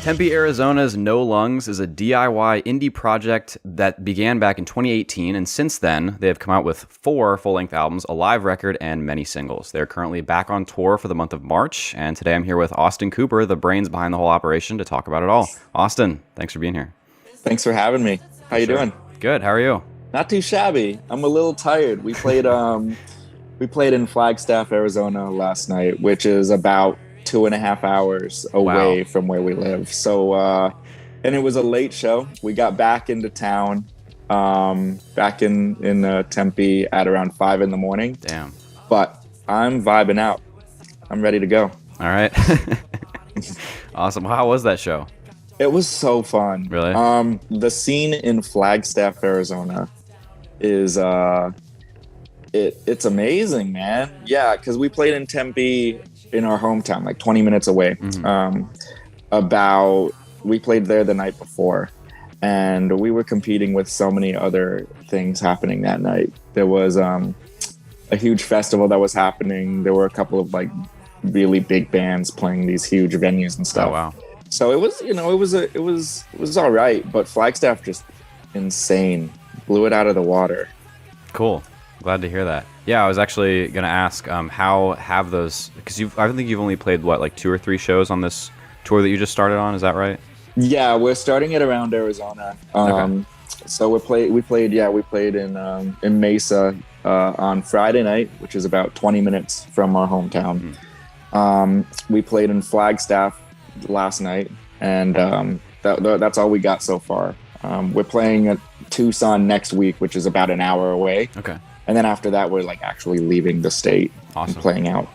Tempe, Arizona's No Lungs is a DIY indie project that began back in 2018, and since then, they have come out with 4 full-length albums, a live record, and many singles. They're currently back on tour for the month of March, and today I'm here with Austin Cooper, the brains behind the whole operation, to talk about it all. Austin, thanks for being here. Thanks for having me. How you doing? Good. How are you? Not too shabby. I'm a little tired. We played in Flagstaff, Arizona last night, which is about 2.5 hours away from where we live. So, and it was a late show. We got back into town, back in Tempe at around 5 a.m. Damn. But I'm vibing out. I'm ready to go. All right. Awesome. How was that show? It was so fun. Really? The scene in Flagstaff, Arizona is it's amazing, man. Yeah, because we played in Tempe in our hometown, like 20 minutes away. Mm-hmm. We played there the night before, and we were competing with so many other things happening that night. There was a huge festival that was happening. There were a couple of like really big bands playing these huge venues and stuff. Oh, wow. So it was, it was all right, but Flagstaff just insane, blew it out of the water. Cool. Glad to hear that. Yeah, I was actually going to ask, how have those, because I think you've only played, like 2 or 3 shows on this tour that you just started on, is that right? Yeah, we're starting it around Arizona. Okay. So we played in Mesa on Friday night, which is about 20 minutes from our hometown. We played in Flagstaff last night, and that's all we got so far. We're playing at Tucson next week, which is about an hour away. Okay. And then after that, we're like actually leaving the state. Awesome. And playing out.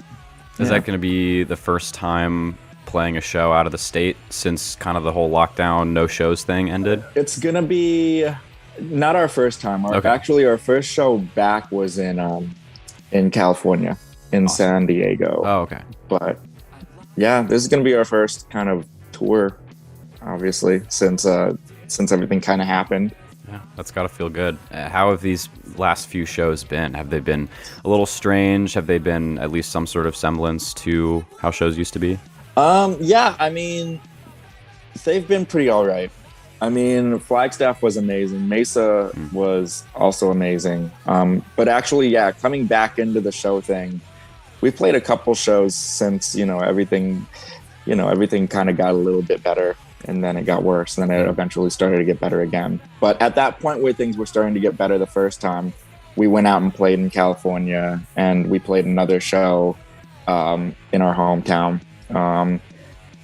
Is that going to be the first time playing a show out of the state since kind of the whole lockdown, no shows thing ended? It's going to be not our first time. Actually, our first show back was in California, in San Diego. Oh, okay. But yeah, this is going to be our first kind of tour, obviously, since everything kind of happened. Yeah, that's got to feel good. How have these last few shows been? Have they been a little strange? Have they been at least some sort of semblance to how shows used to be? Yeah, I mean, they've been pretty all right. I mean, Flagstaff was amazing. Mesa was also amazing. But actually, yeah, coming back into the show thing, we played a couple shows since, everything kind of got a little bit better. And then it got worse, and then it eventually started to get better again. But at that point where things were starting to get better the first time, we went out and played in California, and we played another show in our hometown.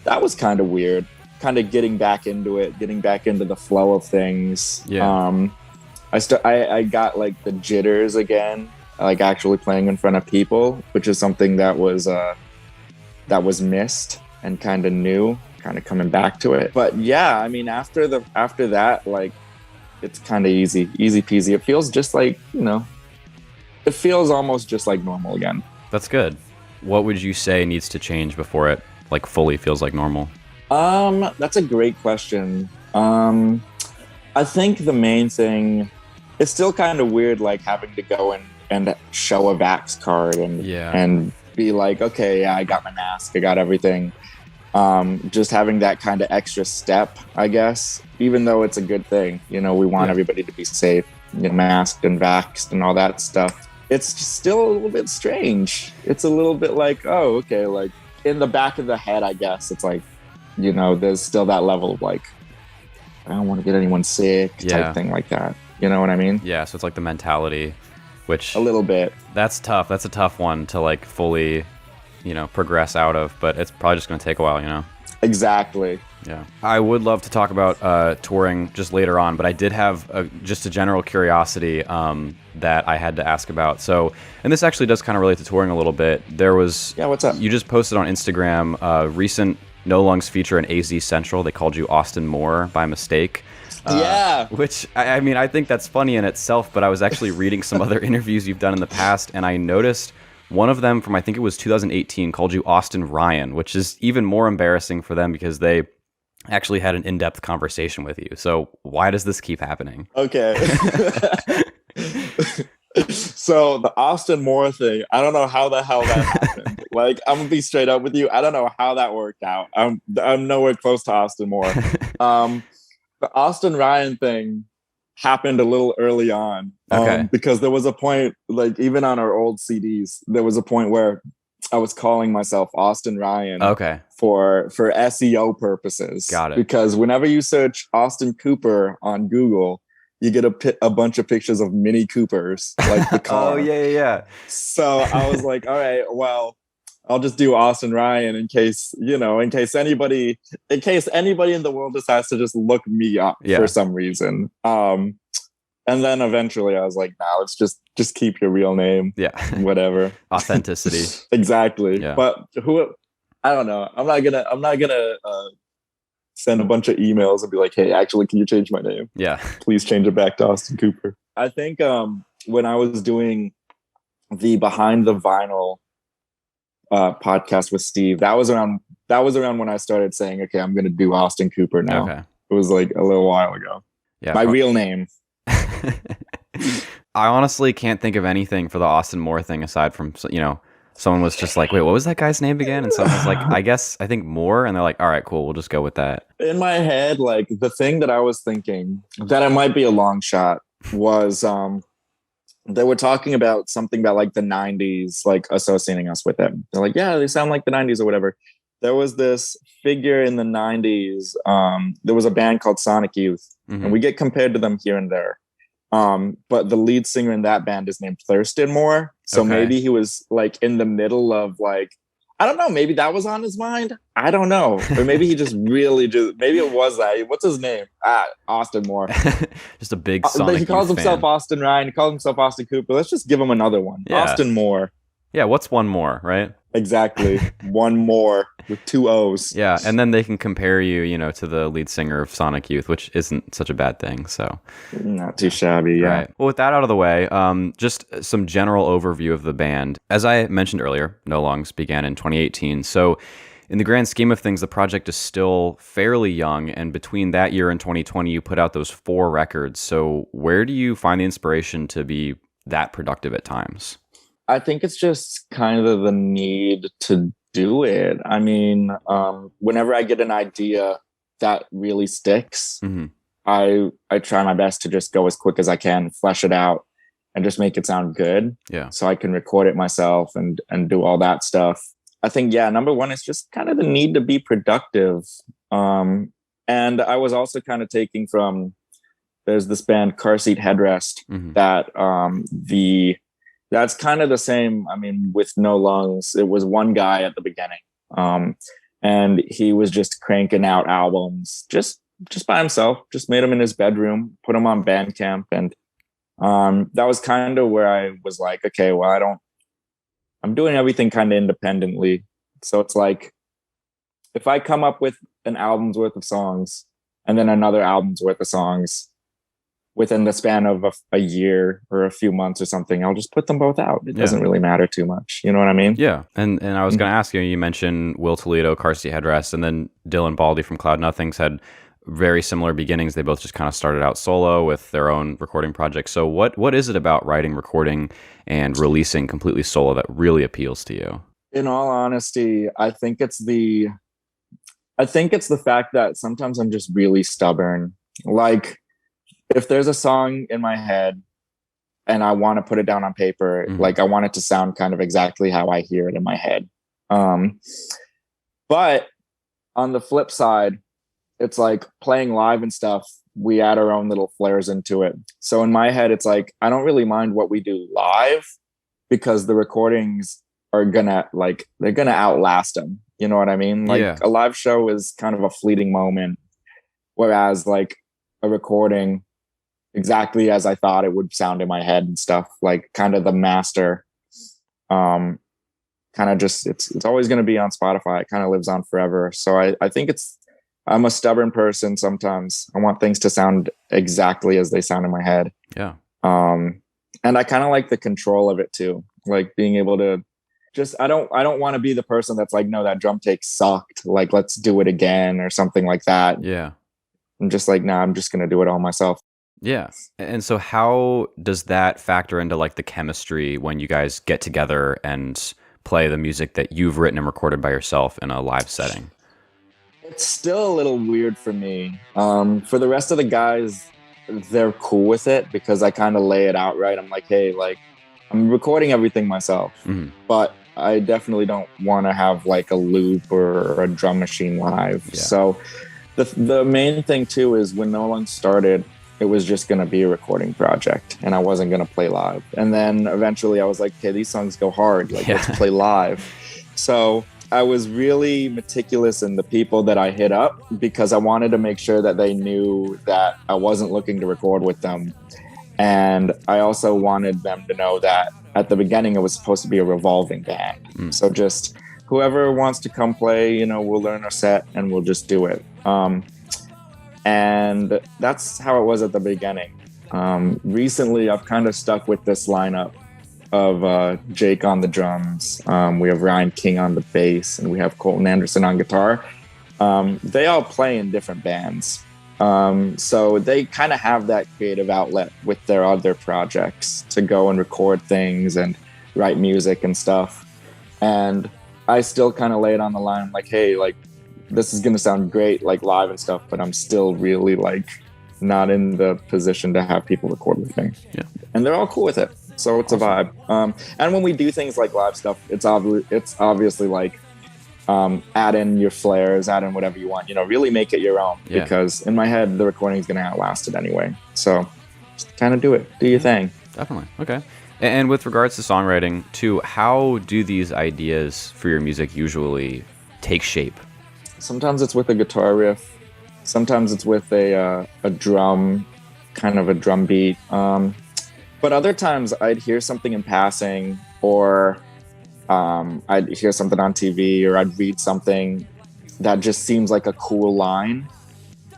That was kind of weird, kind of getting back into it, getting back into the flow of things. Yeah. I got like the jitters again, like actually playing in front of people, which is something that was missed and kind of new. Kind of coming back to it. But yeah, I mean, after that, like, it's kind of easy peasy. It feels just like, it feels almost just like normal again. That's good. What would you say needs to change before it like fully feels like normal? That's a great question. I think the main thing, it's still kind of weird, like having to go and show a Vax card and be like, okay, yeah, I got my mask, I got everything. Just having that kind of extra step, I guess, even though it's a good thing, we want everybody to be safe, masked and vaxxed and all that stuff. It's still a little bit strange. It's a little bit like, oh, okay, like in the back of the head, I guess it's like, there's still that level of like, I don't want to get anyone sick type thing like that. You know what I mean? Yeah. So it's like the mentality, which a little bit. That's tough. That's a tough one to like fully progress out of, but it's probably just going to take a while, Exactly. Yeah. I would love to talk about touring just later on, but I did have just a general curiosity that I had to ask about. So, and this actually does kind of relate to touring a little bit. There was... Yeah, what's up? You just posted on Instagram a recent No Lungs feature in AZ Central. They called you Austin Moore by mistake. Yeah. Which, I mean, I think that's funny in itself, but I was actually reading some other interviews you've done in the past, and I noticed... One of them from, I think it was 2018, called you Austin Ryan, which is even more embarrassing for them because they actually had an in-depth conversation with you. So why does this keep happening? Okay. So the Austin Moore thing, I don't know how the hell that happened. Like, I'm gonna be straight up with you. I don't know how that worked out. I'm nowhere close to Austin Moore. The Austin Ryan thing happened a little early on. Because there was a point, like even on our old CDs, there was a point where I was calling myself Austin Ryan. For SEO purposes. Got it. Because whenever you search Austin Cooper on Google, you get a bunch of pictures of Mini Coopers, like the car. Yeah. So I was like, all right, well, I'll just do Austin Ryan in case anybody in the world decides to just look me up for some reason. And then eventually I was like, nah, let's just keep your real name. Yeah. Whatever. Authenticity. Exactly. Yeah. But I don't know. I'm not gonna send a bunch of emails and be like, hey, actually, can you change my name? Yeah. Please change it back to Austin Cooper. I think when I was doing the Behind the Vinyl podcast with Steve, that was around when I started saying, okay, I'm gonna do Austin Cooper now. Okay. It was like a little while ago. Yeah. My real name. I honestly can't think of anything for the Austin Moore thing aside from, someone was just like, wait, what was that guy's name again? And someone was like, I think Moore. And they're like, all right, cool. We'll just go with that. In my head, like the thing that I was thinking that it might be a long shot was they were talking about something about like the 90s, like associating us with them. They're like, yeah, they sound like the 90s or whatever. There was this figure in the 90s. There was a band called Sonic Youth, and we get compared to them here and there. But the lead singer in that band is named Thurston Moore. So maybe he was like in the middle of like, I don't know, maybe that was on his mind. I don't know. Or maybe he just maybe it was that. What's his name? Austin Moore. Just a big Sonic He calls Youth himself fan. Austin Ryan. He calls himself Austin Cooper. Let's just give him another one. Yeah. Austin Moore. Yeah, what's one more, right? Exactly. One more with 2 O's. Yeah, and then they can compare you, to the lead singer of Sonic Youth, which isn't such a bad thing. So not too shabby, yeah. Right. Well, with that out of the way, just some general overview of the band. As I mentioned earlier, No Lungs began in 2018. So in the grand scheme of things, the project is still fairly young. And between that year and 2020, you put out those 4 records. So where do you find the inspiration to be that productive at times? I think it's just kind of the need to do it. I mean, whenever I get an idea that really sticks, I try my best to just go as quick as I can, flesh it out, and just make it sound good. Yeah. So I can record it myself and do all that stuff. I think, number one is just kind of the need to be productive. And I was also kind of taking from, there's this band Car Seat Headrest that that's kind of the same. I mean, with No Lungs, it was one guy at the beginning. And he was just cranking out albums just by himself, just made them in his bedroom, put them on Bandcamp. And that was kind of where I was like, okay, well, I'm doing everything kind of independently. So it's like, if I come up with an album's worth of songs and then another album's worth of songs within the span of a year or a few months or something, I'll just put them both out. It doesn't really matter too much. You know what I mean? Yeah. And I was going to ask you, you mentioned Will Toledo, Car Seat Headrest, and then Dylan Baldy from Cloud Nothings had very similar beginnings. They both just kind of started out solo with their own recording projects. So what is it about writing, recording, and releasing completely solo that really appeals to you? In all honesty, I think it's the fact that sometimes I'm just really stubborn. Like, if there's a song in my head and I want to put it down on paper, like I want it to sound kind of exactly how I hear it in my head. But on the flip side, it's like playing live and stuff, we add our own little flares into it. So in my head, it's like, I don't really mind what we do live because the recordings are they're gonna outlast them. You know what I mean? Like a live show is kind of a fleeting moment. Whereas like a recording, exactly as I thought it would sound in my head and stuff, like kind of the master, kind of just, it's always going to be on Spotify. It kind of lives on forever. So I think I'm a stubborn person. Sometimes I want things to sound exactly as they sound in my head. Yeah. And I kind of like the control of it too. Like being able to just, I don't want to be the person that's like, no, that drum take sucked. Like, let's do it again or something like that. Yeah. I'm just like, nah, I'm just going to do it all myself. Yeah. And so how does that factor into like the chemistry when you guys get together and play the music that you've written and recorded by yourself in a live setting? It's still a little weird for me. For the rest of the guys, they're cool with it because I kind of lay it out right. I'm like, hey, like, I'm recording everything myself, but I definitely don't want to have like a loop or a drum machine live. Yeah. So the main thing too is when No Lungs started, it was just going to be a recording project and I wasn't going to play live. And then eventually I was like, okay, these songs go hard. Like, let's play live. So I was really meticulous in the people that I hit up because I wanted to make sure that they knew that I wasn't looking to record with them. And I also wanted them to know that at the beginning, it was supposed to be a revolving band. So just whoever wants to come play, you know, we'll learn a set and we'll just do it. And that's how it was at the beginning. Recently, I've kind of stuck with this lineup of Jake on the drums. We have Ryan King on the bass, and we have Colton Anderson on guitar. They all play in different bands. So they kind of have that creative outlet with their other projects to go and record things and write music and stuff. And I still kind of lay it on the line. I'm like, hey, like, this is going to sound great, like live and stuff, but I'm still really like not in the position to have people record with me. Yeah. And they're all cool with it. So it's awesome. A vibe. And when we do things like live stuff, it's obviously like, add in your flares, add in whatever you want, you know, really make it your own because in my head, the recording is going to outlast it anyway. So just kind of do your thing. Definitely. Okay. And with regards to songwriting too, how do these ideas for your music usually take shape? Sometimes it's with a guitar riff. Sometimes it's with a drum, kind of a drum beat. But other times I'd hear something in passing or I'd hear something on TV or I'd read something that just seems like a cool line.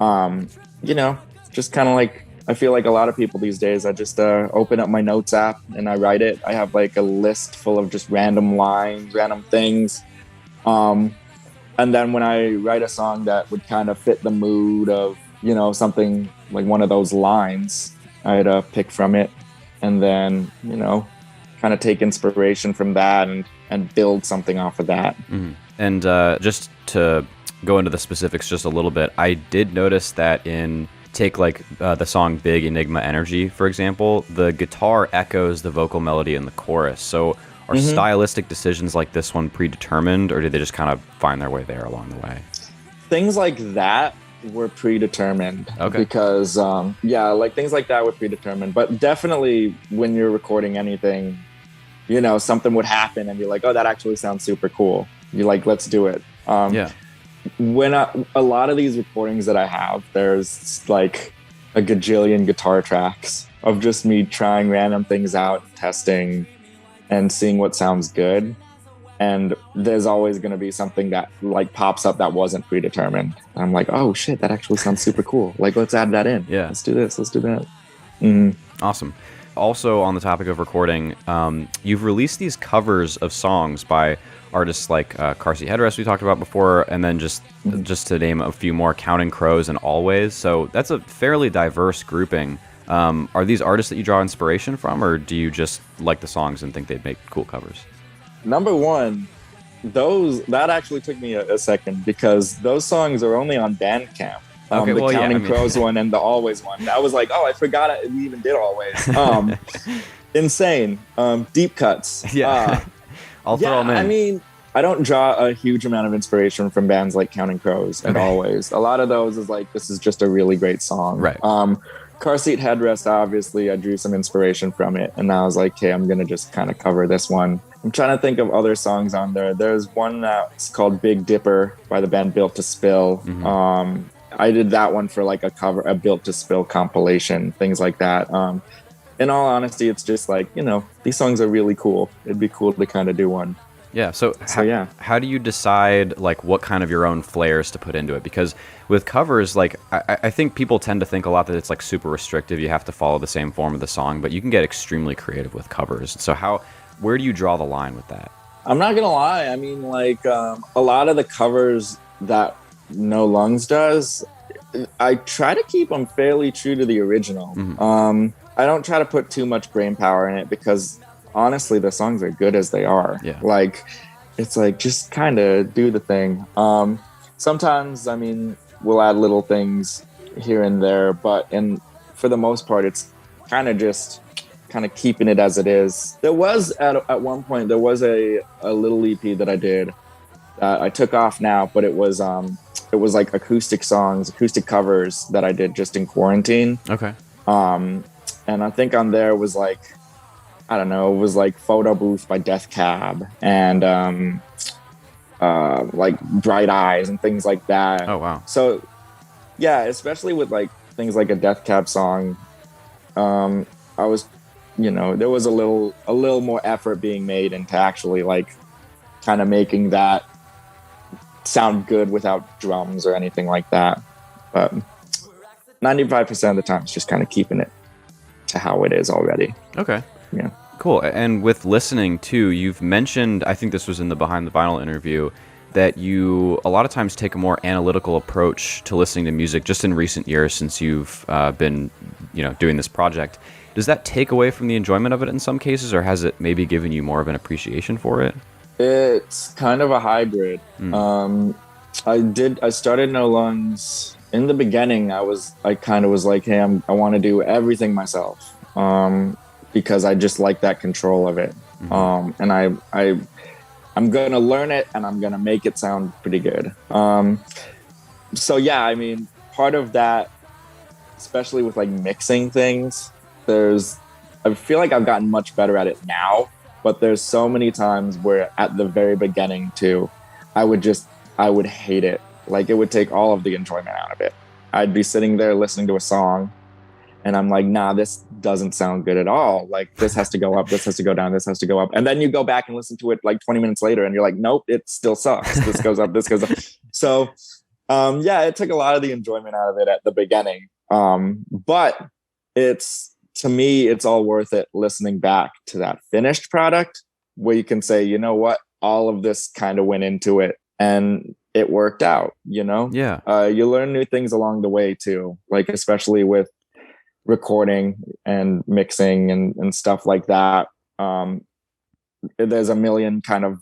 You know, just kind of like, I feel like a lot of people these days, I just open up my notes app and I write it. I have like a list full of just random lines, random things. And then when I write a song that would kind of fit the mood of, you know, something like one of those lines, I'd pick from it and then, you know, kind of take inspiration from that and build something off of that. Mm-hmm. And just to go into the specifics just a little bit, I did notice that take like the song Big Enigma Energy, for example, the guitar echoes the vocal melody in the chorus. So are stylistic decisions like this one predetermined, or did they just kind of find their way there along the way? Things like that were predetermined. Okay. Because, like things like that were predetermined. But definitely when you're recording anything, you know, something would happen and you're like, oh, that actually sounds super cool. You're like, let's do it. When a lot of these recordings that I have, there's like a gajillion guitar tracks of just me trying random things out, testing, and seeing what sounds good. And there's always going to be something that like pops up that wasn't predetermined. And I'm like, oh shit, that actually sounds super cool. Like, let's add that in. Yeah. Let's do this. Let's do that. Awesome. Also on the topic of recording, you've released these covers of songs by artists like Car Seat Headrest we talked about before, and then just to name a few more, Counting Crows and Always. So that's a fairly diverse grouping. Are these artists that you draw inspiration from, or do you just like the songs and think they'd make cool covers? Number one, that actually took me a second because those songs are only on Bandcamp. Counting Crows one and the Always one. I was like, oh, I forgot we even did Always. Insane. Deep cuts. Yeah. I'll throw them in. I mean, I don't draw a huge amount of inspiration from bands like Counting Crows and Always. A lot of those is like, this is just a really great song. Right. Car Seat Headrest, obviously, I drew some inspiration from it. And I was like, okay, I'm going to just kind of cover this one. I'm trying to think of other songs on there. There's one that's called Big Dipper by the band Built to Spill. I did that one for like a Built to Spill compilation, things like that. In all honesty, it's just like, you know, these songs are really cool. It'd be cool to kind of do one. Yeah. So how do you decide like what kind of your own flares to put into it? Because with covers, like I think people tend to think a lot that it's like super restrictive. You have to follow the same form of the song, but you can get extremely creative with covers. So where do you draw the line with that? I'm not going to lie. I mean, like a lot of the covers that No Lungs does, I try to keep them fairly true to the original. I don't try to put too much brain power in it because honestly, the songs are good as they are. Yeah. Like, it's like, just kind of do the thing. Sometimes, I mean, we'll add little things here and there, but for the most part, it's kind of just kind of keeping it as it is. There was at one point, there was a little EP that I did that I took off now, but it was like acoustic songs, acoustic covers that I did just in quarantine. Okay. And I think on there was like, I don't know, it was like Photo Booth by Death Cab and like Bright Eyes and things like that. Oh, wow. So yeah, especially with like things like a Death Cab song, I was, there was a little more effort being made into actually like kind of making that sound good without drums or anything like that. But 95% of the time, it's just kind of keeping it to how it is already. Okay. Yeah. Cool. And with listening too, you've mentioned, I think this was in the Behind the Vinyl interview, that you a lot of times take a more analytical approach to listening to music just in recent years since you've been, doing this project. Does that take away from the enjoyment of it in some cases, or has it maybe given you more of an appreciation for it? It's kind of a hybrid. I started No Lungs in the beginning. I kind of was like, hey, I want to do everything myself. Because I just like that control of it. And I'm going to learn it and I'm going to make it sound pretty good. So yeah, I mean, part of that, especially with like mixing things, I feel like I've gotten much better at it now, but there's so many times where at the very beginning too, I would hate it. Like it would take all of the enjoyment out of it. I'd be sitting there listening to a song and I'm like, nah, this doesn't sound good at all. Like this has to go up, this has to go down, this has to go up. And then you go back and listen to it like 20 minutes later and you're like, nope, it still sucks. This goes up, this goes up. So yeah, it took a lot of the enjoyment out of it at the beginning. But to me, it's all worth it listening back to that finished product where you can say, you know what, all of this kind of went into it and it worked out, Yeah. You learn new things along the way too, like especially with recording and mixing and stuff like that. There's a million kind of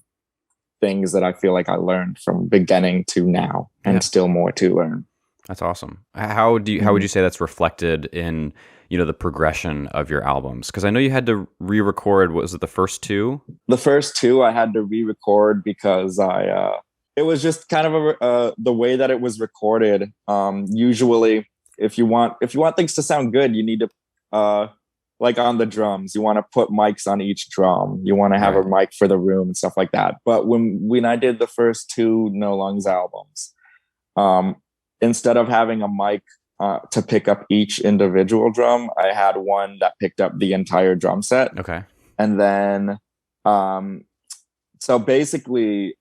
things that I feel like I learned from beginning to now and still more to learn. That's awesome. How would you say that's reflected in, the progression of your albums? Because I know you had to re-record, was it the first two? The first two I had to re-record because it was just kind of the way that it was recorded. Usually if you want things to sound good, you need to like on the drums, you want to put mics on each drum. You want to have a mic for the room and stuff like that. But when I did the first two No Lungs albums, instead of having a mic to pick up each individual drum, I had one that picked up the entire drum set. Okay. And then so basically,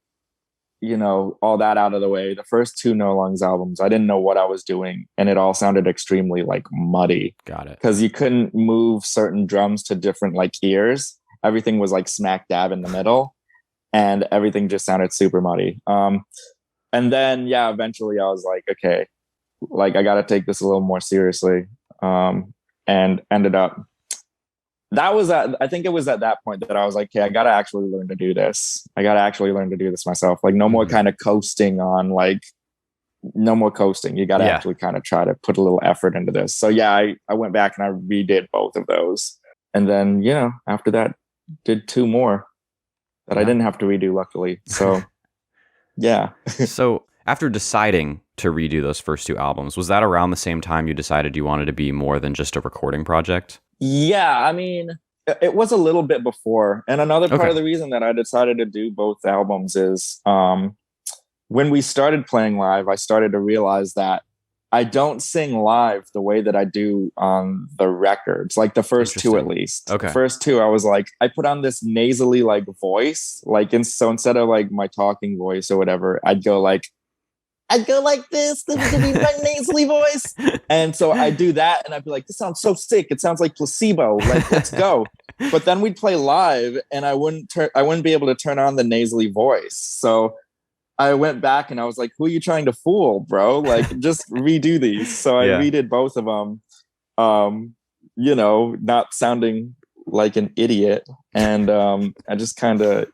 all that out of the way, the first two No Lungs albums, I didn't know what I was doing. And it all sounded extremely like muddy. Got it. Because you couldn't move certain drums to different like ears. Everything was like smack dab in the middle. And everything just sounded super muddy. And then, yeah, eventually I was like, okay, like I got to take this a little more seriously. And ended up, I think it was at that point that I was like, okay, I got to actually learn to do this. I got to actually learn to do this myself. Like no more kind of coasting on like, no more coasting. You got to actually kind of try to put a little effort into this. So yeah, I went back and I redid both of those. And then, after that did two more that I didn't have to redo, luckily. So yeah. So after deciding to redo those first two albums, was that around the same time you decided you wanted to be more than just a recording project? Yeah, I mean, it was a little bit before. And another part of the reason that I decided to do both albums is when we started playing live, I started to realize that I don't sing live the way that I do on the records, like the first two at least. Okay. First two, I was like, I put on this nasally like voice, like, so instead of like my talking voice or whatever, I'd go like this. This is gonna be my nasally voice. And so I do that and I'd be like, this sounds so sick. It sounds like Placebo. Like, let's go. But then we'd play live and I wouldn't be able to turn on the nasally voice. So I went back and I was like, who are you trying to fool, bro? Like, just redo these. So I redid both of them, not sounding like an idiot. And I just kind of,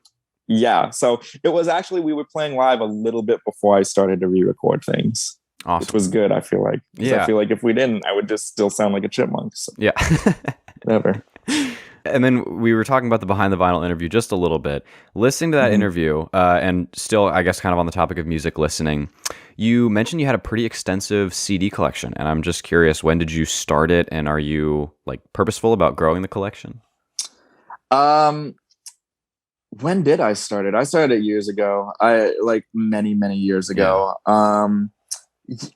yeah. So it was actually, we were playing live a little bit before I started to re-record things. Awesome. Which was good, I feel like. Yeah. I feel like if we didn't, I would just still sound like a chipmunk. So. Yeah. Whatever. And then we were talking about the Behind the Vinyl interview just a little bit. Listening to that interview, and still, I guess, kind of on the topic of music listening, you mentioned you had a pretty extensive CD collection. And I'm just curious, when did you start it? And are you like purposeful about growing the collection? When did I start it? I started it years ago. Many years ago. Yeah.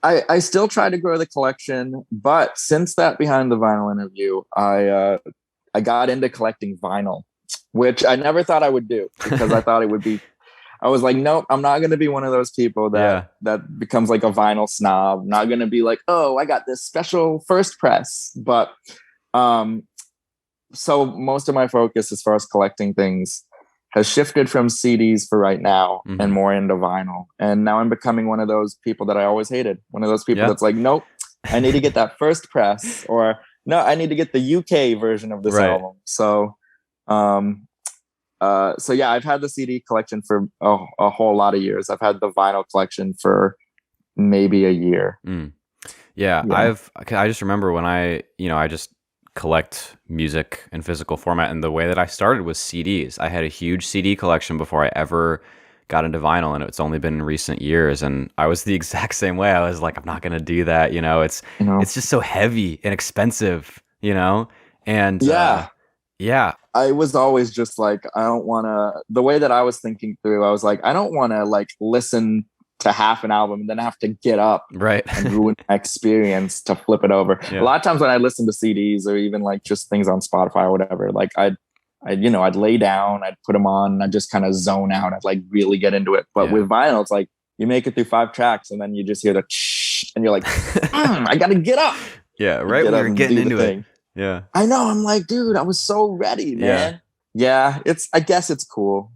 I still try to grow the collection, but since that Behind the Vinyl interview, I got into collecting vinyl, which I never thought I would do because I thought it would be. I was like, nope, I'm not going to be one of those people that becomes like a vinyl snob. I'm not going to be like, oh, I got this special first press. But so most of my focus as far as collecting things has shifted from CDs for right now and more into vinyl. And now I'm becoming one of those people that I always hated. One of those people that's like, nope, I need to get that first press, or no, I need to get the UK version of this album. So, yeah, I've had the CD collection for a whole lot of years. I've had the vinyl collection for maybe a year. Yeah. I just remember when I just collect music in physical format, and the way that I started was CDs. I had a huge CD collection before I ever got into vinyl, and it's only been in recent years, and I was the exact same way. I was like, I'm not gonna do that, it's just so heavy and expensive, and I was always just like, I don't want to, the way that I was thinking through, I was like, I don't want to like listen to half an album and then have to get up and ruin my experience to flip it over. A lot of times when I listen to CDs or even like just things on Spotify or whatever, like I'd lay down, I'd put them on, and I'd just kind of zone out. I'd like really get into it. But with vinyl, it's like you make it through 5 tracks and then you just hear the and you're like, I got to get up. Yeah, right when you're getting into it. Yeah. I know. I'm like, dude, I was so ready, man. Yeah, I guess it's cool.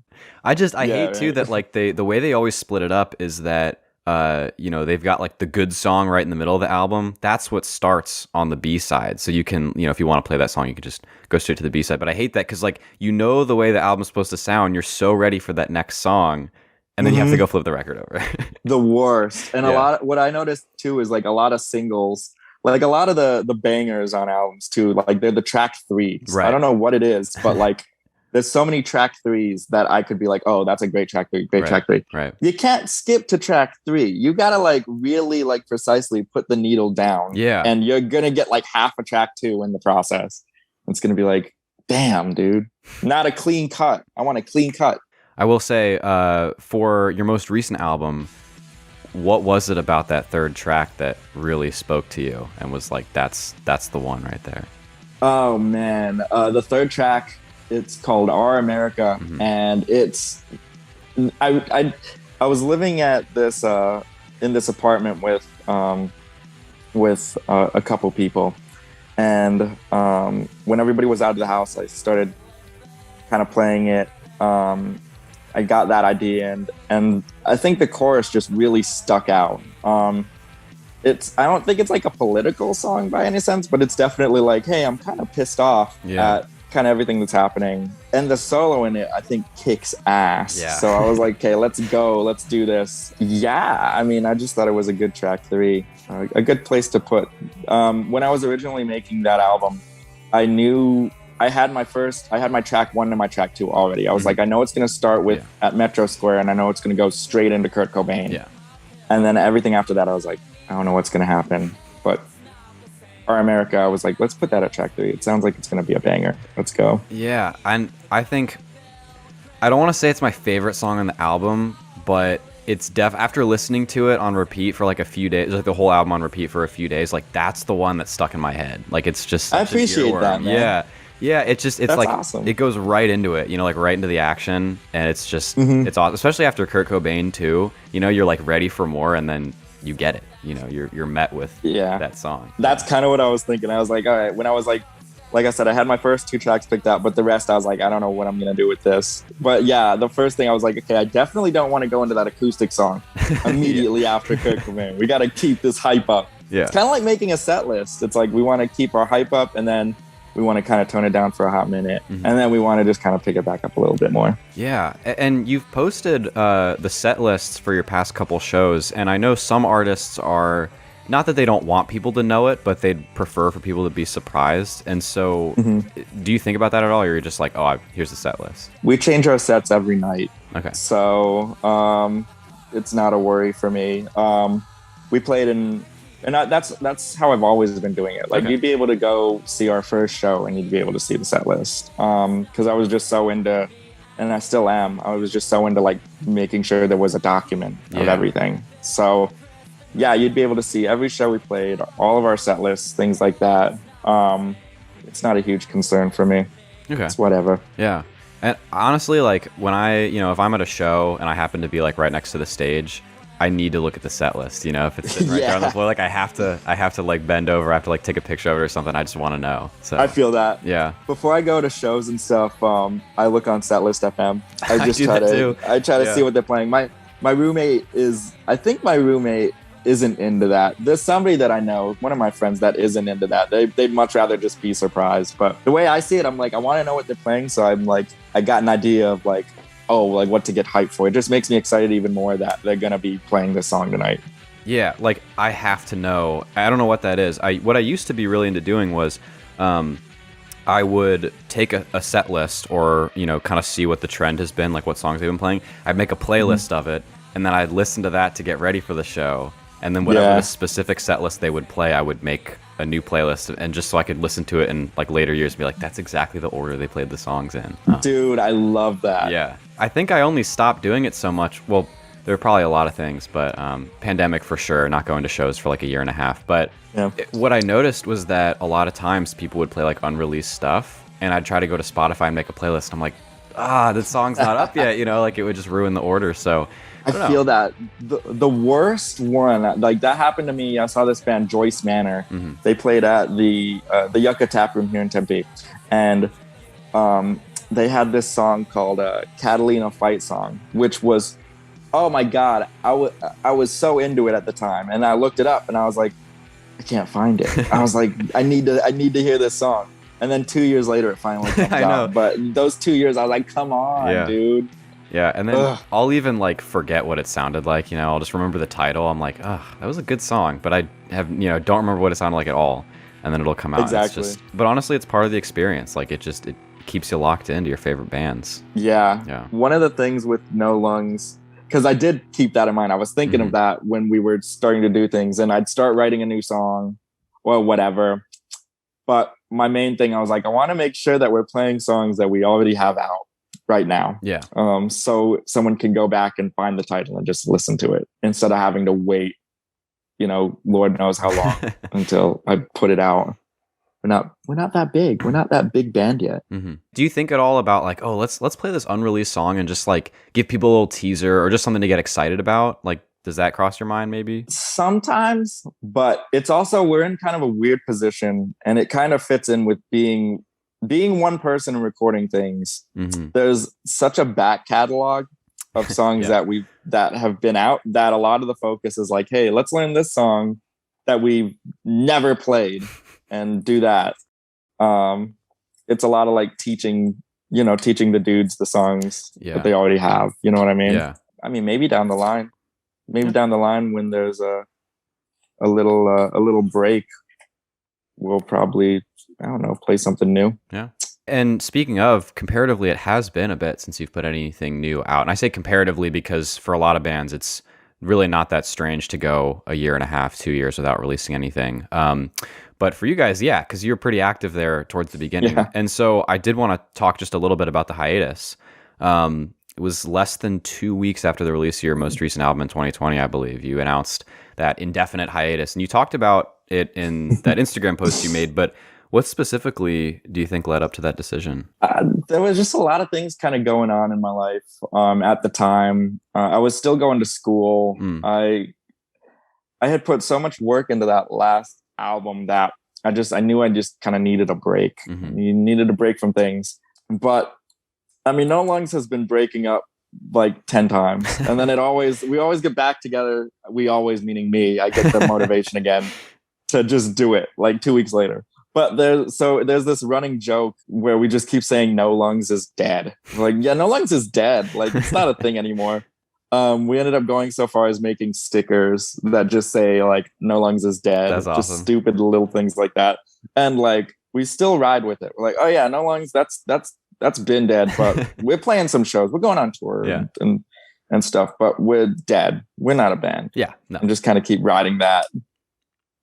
I hate too that like the way they always split it up is that they've got like the good song right in the middle of the album. That's what starts on the B-side. So you can, if you want to play that song, you can just go straight to the B-side. But I hate that because like the way the album's supposed to sound, you're so ready for that next song, and then you have to go flip the record over. The worst. And what I noticed too is like a lot of singles, like a lot of the bangers on albums too, like they're the track 3s. Right. I don't know what it is, but like there's so many track 3s that I could be like, oh, that's a great track 3, track 3. Right. You can't skip to track 3. You gotta like really like precisely put the needle down. Yeah. And you're gonna get like half a track 2 in the process. It's gonna be like, damn, dude, not a clean cut. I want a clean cut. I will say, for your most recent album, what was it about that third track that really spoke to you and was like, that's the one right there? Oh man, the third track, it's called Our America, and it's I was living at this in this apartment with a couple people, and when everybody was out of the house, I started kind of playing it. I got that idea, and I think the chorus just really stuck out. I don't think it's like a political song by any sense, but it's definitely like, hey, I'm kind of pissed off at kind of everything that's happening. And the solo in it, I think, kicks ass. Yeah. So I was like, okay, let's go. Let's do this. Yeah. I mean, I just thought it was a good track 3, a good place to put. When I was originally making that album, I knew I had my track 1 and my track 2 already. I was like, I know it's going to start with at Metro Square, and I know it's going to go straight into Kurt Cobain. Yeah. And then everything after that, I was like, I don't know what's going to happen. But Our America, I was like, let's put that at track 3. It sounds like it's going to be a banger. Let's go. Yeah. And I think, I don't want to say it's my favorite song on the album, but it's after listening to it on repeat for like a few days, like the whole album on repeat for a few days, like that's the one that's stuck in my head. Like it's just, I appreciate that, man. Yeah. Yeah, it's That's like awesome. It goes right into it, like right into the action, and it's just it's awesome. Especially after Kurt Cobain too, you're like ready for more, and then you get it. You're met with that song. That's kind of what I was thinking. I was like, all right, when I was like I said, I had my first 2 tracks picked out, but the rest I was like, I don't know what I'm gonna do with this. But yeah, the first thing I was like, okay, I definitely don't want to go into that acoustic song immediately after Kurt Cobain. We got to keep this hype up. Yeah, it's kind of like making a set list. It's like we want to keep our hype up, and then we want to kind of tone it down for a hot minute, and then we want to just kind of pick it back up a little bit more. Yeah, and you've posted the set lists for your past couple shows, and I know some artists are, not that they don't want people to know it, but they'd prefer for people to be surprised. And so do you think about that at all, or you're just like, oh, here's the set list? We change our sets every night. Okay. So it's not a worry for me. We played in... And that's how I've always been doing it. Like, you'd be able to go see our first show and you'd be able to see the set list. Because I was just so into, and I still am, I was just so into like making sure there was a document of everything. So yeah, you'd be able to see every show we played, all of our set lists, things like that. It's not a huge concern for me. Okay. It's whatever. Yeah. And honestly, like when if I'm at a show and I happen to be like right next to the stage, I need to look at the set list, if it's sitting right there on the floor, like I have to like bend over, I have to like take a picture of it or something. I just want to know. So I feel that. Yeah. Before I go to shows and stuff, I look on Setlist FM. I just try to see what they're playing. My roommate isn't into that. There's somebody that I know, one of my friends, that isn't into that. They'd much rather just be surprised. But the way I see it, I'm like, I want to know what they're playing. So I'm like, I got an idea of like, like what to get hyped for. It just makes me excited even more that they're gonna be playing this song tonight. Yeah, like I have to know. I don't know what that is. What I used to be really into doing was I would take a set list or kind of see what the trend has been, like what songs they've been playing. I'd make a playlist of it, and then I'd listen to that to get ready for the show. And then whatever the specific set list they would play, I would make a new playlist, and just so I could listen to it in like later years and be like, that's exactly the order they played the songs in. Dude, I love that. Yeah. I think I only stopped doing it so much. Well, there are probably a lot of things, but pandemic for sure, not going to shows for like a year and a half. But what I noticed was that a lot of times people would play like unreleased stuff, and I'd try to go to Spotify and make a playlist. I'm like, this song's not up yet, like it would just ruin the order. So I feel that the worst one, like that happened to me. I saw this band Joyce Manor. They played at the Yucca Tap Room here in Tempe, and they had this song called Catalina Fight Song, which was, oh my God, I was so into it at the time, and I looked it up and I was like, I can't find it. I was like, I need to hear this song. And then 2 years later, it finally comes out. But those 2 years, I was like, come on, dude. Yeah, and then I'll even like forget what it sounded like. I'll just remember the title. I'm like, that was a good song, but I have don't remember what it sounded like at all. And then it'll come out. Exactly. But honestly, it's part of the experience. Like it keeps you locked into your favorite bands. Yeah. One of the things with No Lungs, because I did keep that in mind. I was thinking of that when we were starting to do things, and I'd start writing a new song or whatever. But my main thing, I was like, I want to make sure that we're playing songs that we already have out right now. Yeah. So someone can go back and find the title and just listen to it instead of having to wait, Lord knows how long until I put it out. We're not that big. We're not that big band yet. Do you think at all about like, let's play this unreleased song and just like give people a little teaser or just something to get excited about? Like, does that cross your mind maybe? Sometimes, but it's also, we're in kind of a weird position, and it kind of fits in with being one person and recording things. There's such a back catalog of songs that have been out that a lot of the focus is like, hey, let's learn this song that we've never played and do that. It's a lot of like teaching the dudes the songs that they already have. You know what I mean? Yeah. I mean, maybe down the line when there's a little break, we'll probably, I don't know, play something new. Yeah. And speaking of, comparatively, it has been a bit since you've put anything new out. And I say comparatively because for a lot of bands, it's really not that strange to go a year and a half, 2 years without releasing anything. But for you guys, because you're pretty active there towards the beginning. Yeah. And so I did want to talk just a little bit about the hiatus. It was less than 2 weeks after the release of your most recent album in 2020, I believe. You announced that indefinite hiatus. And you talked about it in that Instagram post you made, but what specifically do you think led up to that decision? There was just a lot of things kind of going on in my life at the time. I was still going to school. I had put so much work into that last album that I knew I just kind of needed a break. You needed a break from things. But I mean, No Lungs has been breaking up like 10 times. And then we always get back together. We always, meaning me, I get the motivation again to just do it like 2 weeks later. But there's this running joke where we just keep saying No Lungs is dead. We're like, yeah, No Lungs is dead. Like, it's not a thing anymore. We ended up going so far as making stickers that just say like No Lungs is dead. That's awesome. Just stupid little things like that. And like we still ride with it. We're like, oh yeah, No Lungs, that's been dead, but we're playing some shows. We're going on tour and stuff, but we're dead. We're not a band. Yeah. No. And just kind of keep riding that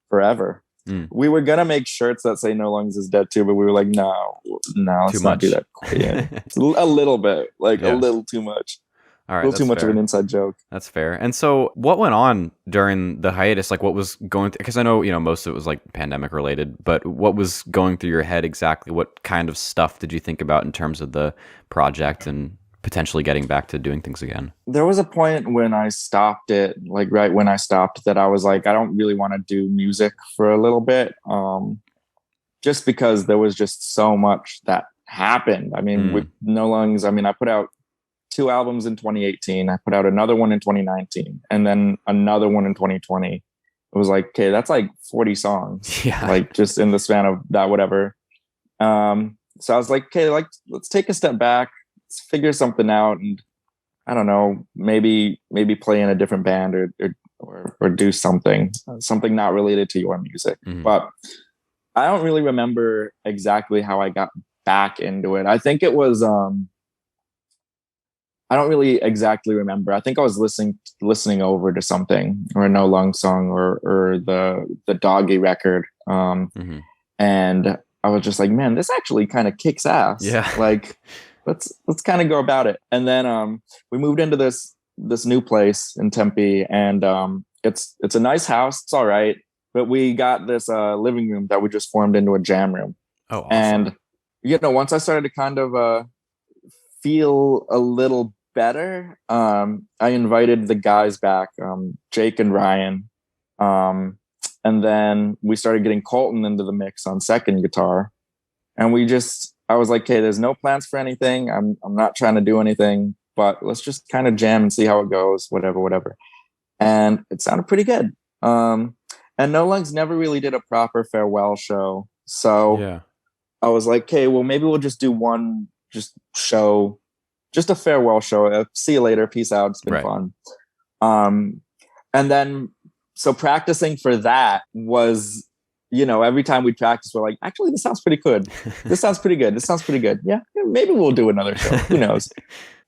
forever. We were gonna make shirts that say No Lungs is dead too, but we were like, no, let's not do that quite yet. It's a little bit, like a little too much. All right, a little too much of an inside joke. That's fair. And so what went on during the hiatus? Like what was going through, because I know, most of it was like pandemic related, but what was going through your head exactly? What kind of stuff did you think about in terms of the project and potentially getting back to doing things again? There was a point when I stopped it, like right when I stopped, that I was like, I don't really want to do music for a little bit. Just because there was just so much that happened. I mean, with No Lungs, I mean, I put out 2 albums in 2018. I put out another one in 2019 and then another one in 2020. It was like, okay, that's like 40 songs, like just in the span of that, whatever. So I was like, okay, like let's take a step back, let's figure something out. And I don't know, maybe play in a different band or do something not related to your music. But I don't really remember exactly how I got back into it. I think it was, I don't really exactly remember. I think I was listening over to something or a No Lung song or the Doggy record. And I was just like, man, this actually kind of kicks ass. Yeah. Like let's kind of go about it. And then we moved into this new place in Tempe, and it's a nice house. It's all right. But we got this living room that we just formed into a jam room. Oh, awesome. And once I started to kind of feel a little better, I invited the guys back, Jake and Ryan, and then we started getting Colton into the mix on second guitar, and I was like, okay, there's no plans for anything. I'm not trying to do anything, but let's just kind of jam and see how it goes, whatever. And it sounded pretty good. And No Lungs never really did a proper farewell show, so I was like, okay, well maybe we'll just do one show. Just a farewell show. See you later. Peace out. It's been fun. And then, so practicing for that was, every time we practice, we're like, actually, this sounds pretty good. This sounds pretty good. This sounds pretty good. Yeah, maybe we'll do another show. Who knows?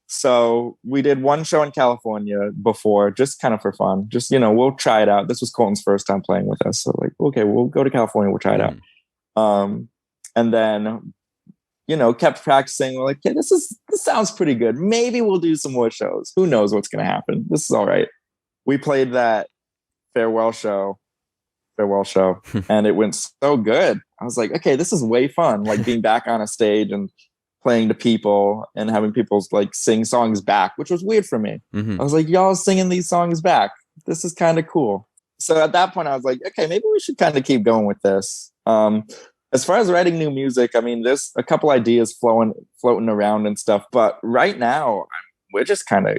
So we did one show in California before, just kind of for fun. Just, we'll try it out. This was Colton's first time playing with us. So like, okay, we'll go to California. We'll try it out. And then, kept practicing. We're like, yeah, this sounds pretty good. Maybe we'll do some more shows. Who knows what's going to happen? This is all right. We played that farewell show, and it went so good. I was like, okay, this is way fun. Like being back on a stage and playing to people and having people like sing songs back, which was weird for me. I was like, y'all singing these songs back. This is kind of cool. So at that point, I was like, okay, maybe we should kind of keep going with this. As far as writing new music, I mean, there's a couple ideas floating around and stuff, but right now we're just kind of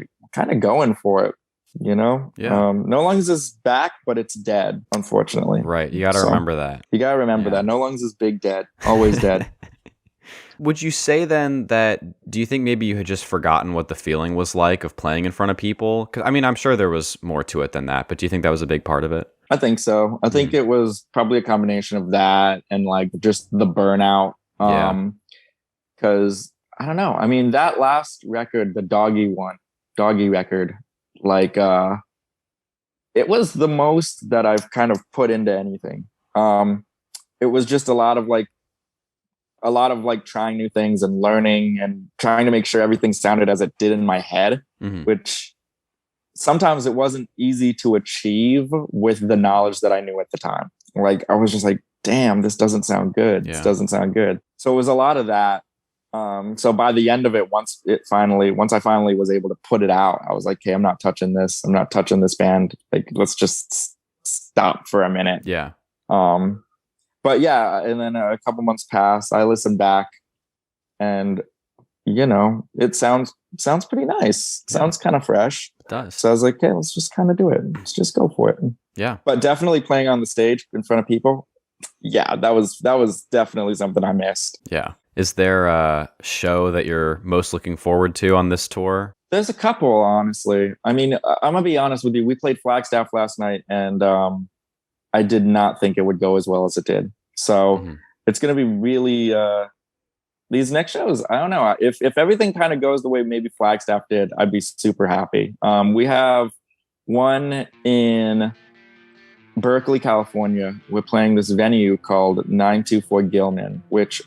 going for it, No Lungs is back, but it's dead, unfortunately. Right. You got to remember that. You got to remember that. No Lungs is big dead, always dead. Would you say then do you think maybe you had just forgotten what the feeling was like of playing in front of people? 'Cause, I mean, I'm sure there was more to it than that, but do you think that was a big part of it? I think so. I think it was probably a combination of that and like just the burnout. Because I don't know. I mean, that last record, the Doggy record, like it was the most that I've kind of put into anything. It was just a lot of trying new things and learning and trying to make sure everything sounded as it did in my head, which sometimes it wasn't easy to achieve with the knowledge that I knew at the time. Like I was just like, damn, this doesn't sound good. This doesn't sound good. So it was a lot of that. So by the end of it, once I finally was able to put it out, I was like, okay, I'm not touching this. I'm not touching this band. Like, let's just stop for a minute. Yeah. But yeah, and then a couple months passed. I listened back, and it sounds pretty nice. Sounds kind of fresh. It does. So I was like, okay, let's just kind of do it. Let's just go for it. Yeah. But definitely playing on the stage in front of people, yeah, that was definitely something I missed. Yeah. Is there a show that you're most looking forward to on this tour? There's a couple, honestly. I mean, I'm gonna be honest with you. We played Flagstaff last night, and I did not think it would go as well as it did. So it's gonna be really these next shows. I don't know if everything kind of goes the way maybe Flagstaff did. I'd be super happy. We have one in Berkeley, California. We're playing this venue called 924 Gilman, which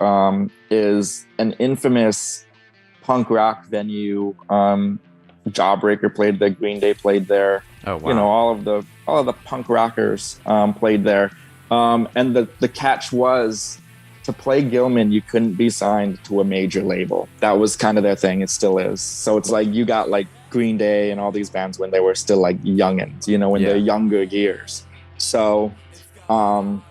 is an infamous punk rock venue. Jawbreaker played there, Green Day played there. Oh wow! You know, all of the punk rockers played there. And the catch was, to play Gilman, you couldn't be signed to a major label. That was kind of their thing. It still is. So it's like you got like Green Day and all these bands when they were still like youngins, you know, in their younger years. So, so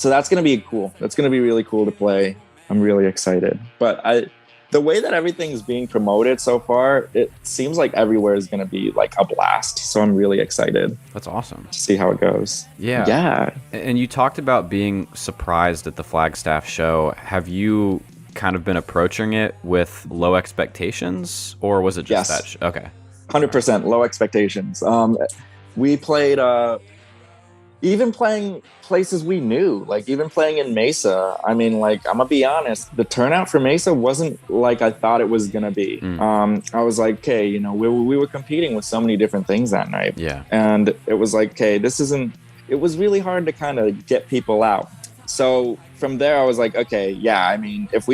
that's gonna be cool. That's gonna be really cool to play. I'm really excited. But the way that everything's being promoted so far, it seems like everywhere is gonna be like a blast. So I'm really excited. That's awesome. To see how it goes. Yeah. Yeah. And you talked about being surprised at the Flagstaff show. Have you kind of been approaching it with low expectations, or was it just that? Okay. 100% low expectations. We played. Even playing places we knew, like even playing in Mesa. I mean, like, I'm gonna be honest, the turnout for Mesa wasn't like I thought it was gonna be. I was like, okay, you know, we were competing with so many different things that night. Yeah. And it was like, okay, it was really hard to kind of get people out. So from there, I was like, okay, yeah, I mean, if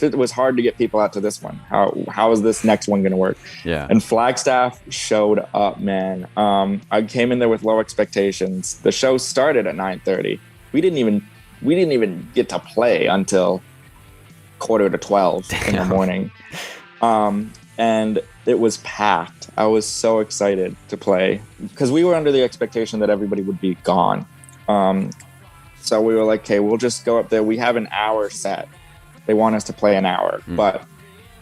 it was hard to get people out to this one, how is this next one going to work? Yeah. And Flagstaff showed up, man. I came in there with low expectations. The show started at 9:30. We didn't even get to play until 11:45 in the morning. And it was packed. I was so excited to play because we were under the expectation that everybody would be gone. So we were like, okay, we'll just go up there. We have an hour set. They want us to play an hour, but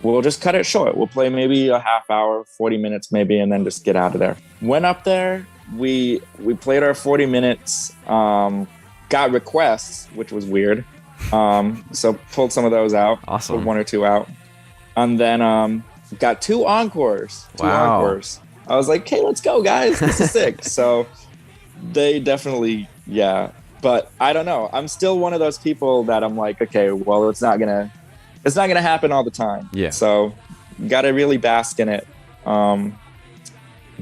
we'll just cut it short. We'll play maybe a half hour, 40 minutes maybe, and then just get out of there. Went up there, we played our 40 minutes, got requests, which was weird. So pulled some of those out. Awesome. Pulled one or two out. And then got two encores. Wow. I was like, okay, let's go, guys. This is sick. So they definitely, yeah. But I don't know. I'm still one of those people that I'm like, okay, well, it's not gonna happen all the time. Yeah. So got to really bask in it, kind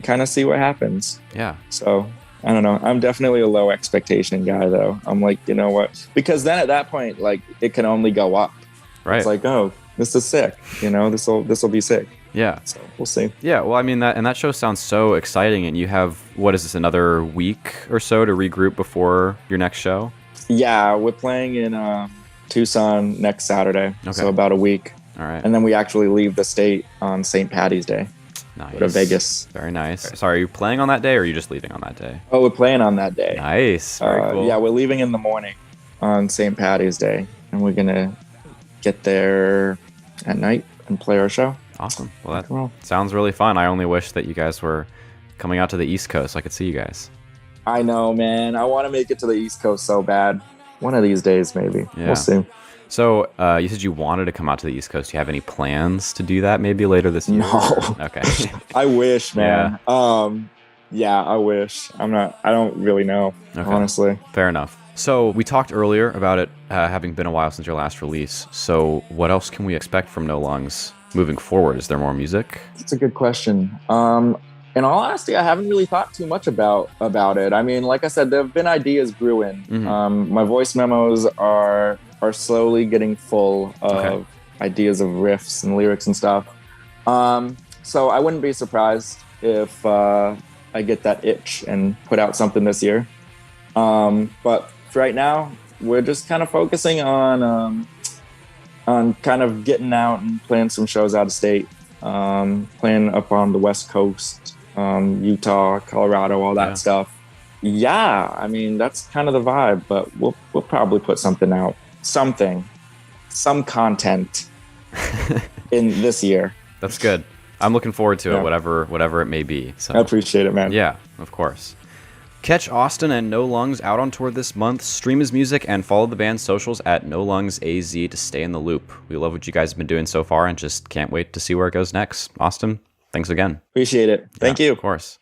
of see what happens. Yeah. So I don't know. I'm definitely a low expectation guy, though. I'm like, you know what? Because then at that point, like, it can only go up. Right. It's like, oh, this is sick. You know, this will be sick. Yeah. So we'll see. Yeah. Well, I mean, that show sounds so exciting, and you have, what is this, another week or so to regroup before your next show? Yeah, we're playing in Tucson next Saturday. Okay. So about a week. All right. And then we actually leave the state on St. Patty's Day. Nice. Go to Vegas. Very nice. Sorry, are you playing on that day, or are you just leaving on that day? Oh, we're playing on that day. Nice. Very cool. Yeah, we're leaving in the morning on St. Patty's Day, and we're gonna get there at night and play our show. Awesome. Well, that sounds really fun. I only wish that you guys were coming out to the East Coast so I could see you guys. I know, man. I want to make it to the East Coast so bad. One of these days, maybe. Yeah. We'll see. So you said you wanted to come out to the East Coast. Do you have any plans to do that maybe later this year? No. Okay. I wish, man. Yeah, I wish. I don't really know, honestly. Fair enough. So we talked earlier about it having been a while since your last release. So what else can we expect from No Lungs moving forward? Is there more music? That's a good question. In all honesty, I haven't really thought too much about it. I mean, like I said, there have been ideas brewing. Mm-hmm. My voice memos are slowly getting full of ideas of riffs and lyrics and stuff. So I wouldn't be surprised if I get that itch and put out something this year. But for right now, we're just kind of focusing on kind of getting out and playing some shows out of state, playing up on the West Coast, Utah, Colorado, all that stuff. Yeah, I mean, that's kind of the vibe, but we'll probably put something out, some content in this year. That's good. I'm looking forward to it, whatever it may be. So I appreciate it, man. Yeah, of course. Catch Austin and No Lungs out on tour this month. Stream his music and follow the band's socials at No Lungs AZ to stay in the loop. We love what you guys have been doing so far and just can't wait to see where it goes next. Austin, thanks again. Appreciate it. Thank you. Of course.